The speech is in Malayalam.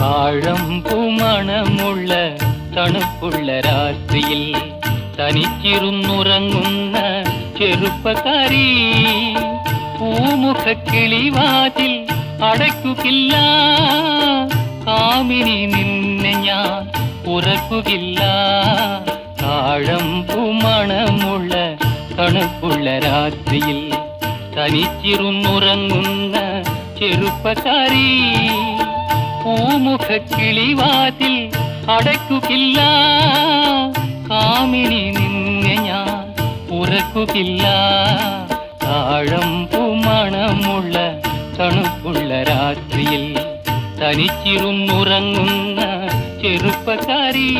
താഴമ്പുമണമുള്ള തണുപ്പുള്ള രാത്രിയിൽ തനിച്ചിരുന്നുറങ്ങുന്ന ചെറുപ്പക്കാരി, പൂമുഖക്കിളിവാതിൽ അടയ്ക്കുകയില്ല, കാമിനി നിന്നെ ഞാൻ ഉറക്കുകയില്ല. താഴമ്പുമണമുള്ള തണുപ്പുള്ള രാത്രിയിൽ തനിച്ചിരുന്നുറങ്ങുന്ന ചെറുപ്പക്കാരി, പൂമുഖക്കിളിവാതിൽ അടയ്ക്കുകയില്ല, കാമിനി നിന്നെ ഞാൻ ഉറക്കുകയില്ല. താഴമ്പുമണമുള്ള തണുപ്പുള്ള രാത്രിയിൽ തനിച്ചിരുന്നുറങ്ങുന്ന ചെറുപ്പക്കാരി.